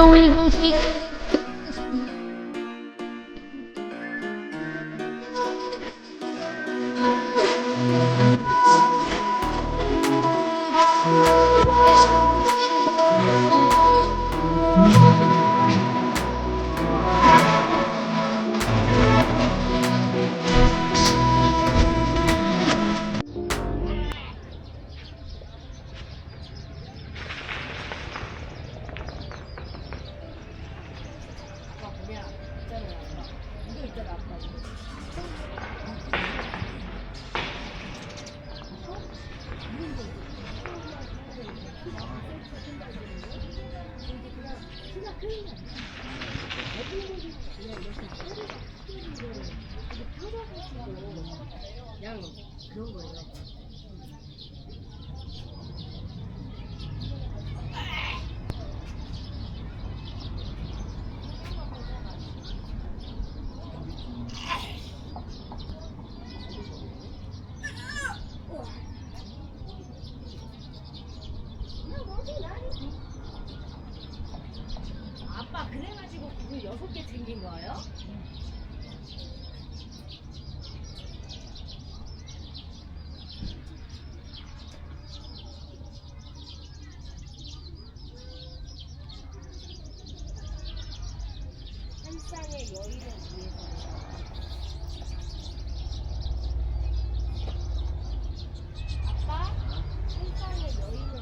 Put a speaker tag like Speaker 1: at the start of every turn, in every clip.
Speaker 1: so we can see.
Speaker 2: 아빠 그래가지고 그 6개 챙긴 거예요? 한 쌍의 여인을 위해서. 아빠 한 쌍의 여인을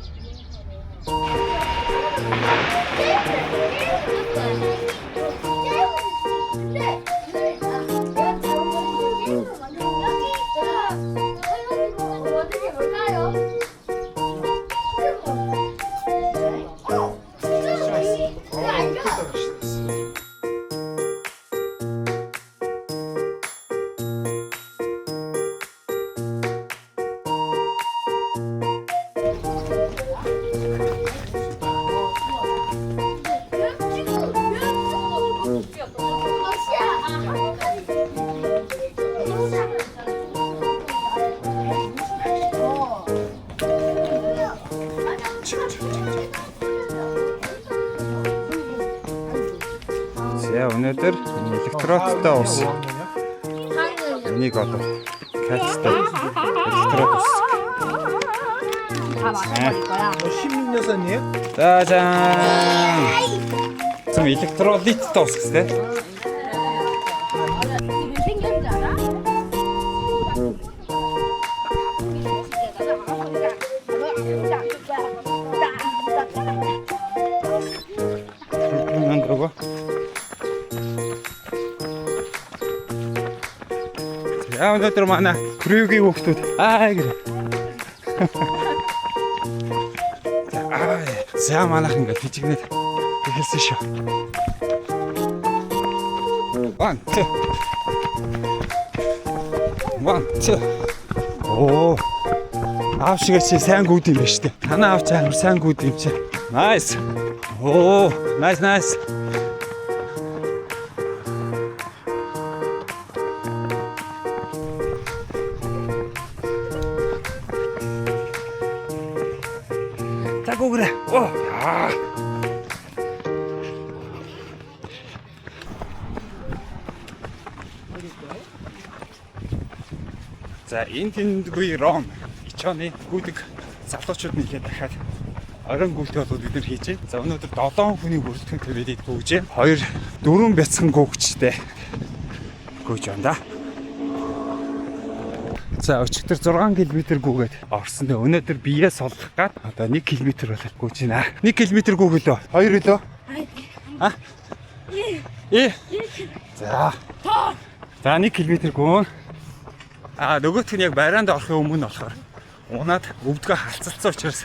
Speaker 3: За өнөөдөр электродтой ус. Энийг одоо каттай электрод ус.
Speaker 2: 다 마셔버릴 거야.
Speaker 4: 16년이에요?
Speaker 3: 짜잔. 지금 электролиттэй ус гэсэн.
Speaker 2: 지금 생겼지 않아?
Speaker 3: 그러고. 자, 오늘들 만나 그루기 곡도. 아, 그래. За манайхан ингээд хичигнээд хэлсэн шүү. 1 2 Оо. Аав шиг чи сайн гүйд юм байна шүү дээ. Танаа аав чи амар сайн гүйд юм чи. Nice. Оо, nice. 자고 그래. За энэ тэндгүй ром ичооны гүйдэг залуучууд нэгээд дахиад орон гүйлт болоод бид нар хийж байна. За өнөөдөр 7 хүний бүрэлдэхүүн төрөлд гүйж байна. 4 бяцхан гүйгчтэй гүйж байна да. За өчигдөр 6 км гүйгээд орсон дээ. Өнөөдөр биеэ солих гад одоо 1 км болоод гүйж байна. 1 км гүйгэлөө. 2 үлөө. А? За. За 1 км гүйн. Нөгөөх нь яг байраанд орохын өмнө болохоор унаад өвдгөө халцалцсан учраас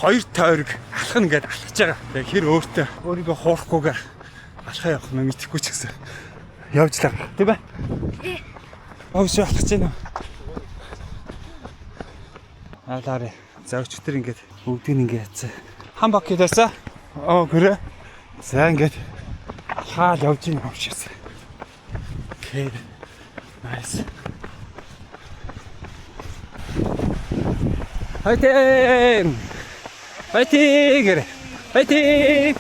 Speaker 3: 2 тойрог алхах нь ингээд алхаж байгаа. Яг хэр өөрийгөө хуурахгүйгээр алхаа явах нь мэдэхгүй ч гэсэн явж л байгаа. Тийм ээ? Өвсөө алхаж байна уу? Алаарэ. За өчтөр ингээд бүгдийг ингээд яцсан. Хан бакет байсан. Гөрөө. За ингээд алхаад явж ийн явчихсан. Окей. Nice. 파이팅! 파이팅! 그래. 파이팅!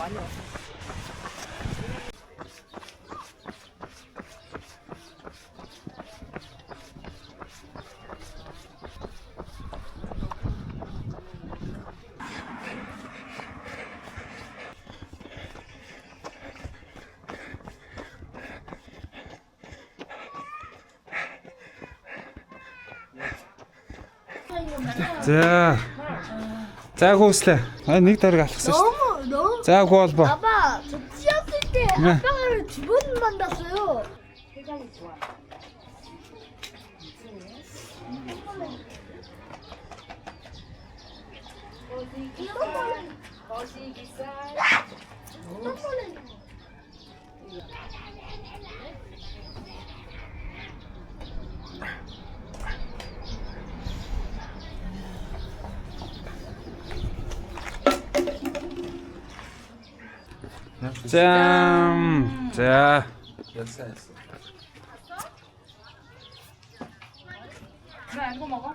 Speaker 2: 많이 왔어.
Speaker 3: За. За гүйслээ. Нэг дараг алхасан шүү.
Speaker 1: 너무
Speaker 3: За гуйлбо.
Speaker 1: 아빠 저 뛰었을 때
Speaker 3: 네.
Speaker 1: 아빠를 두 번 만났어요.
Speaker 2: 회장이 좋아. 거시기살.
Speaker 3: 짠. 자.
Speaker 4: 역사였어.
Speaker 2: 그래 이거 먹어.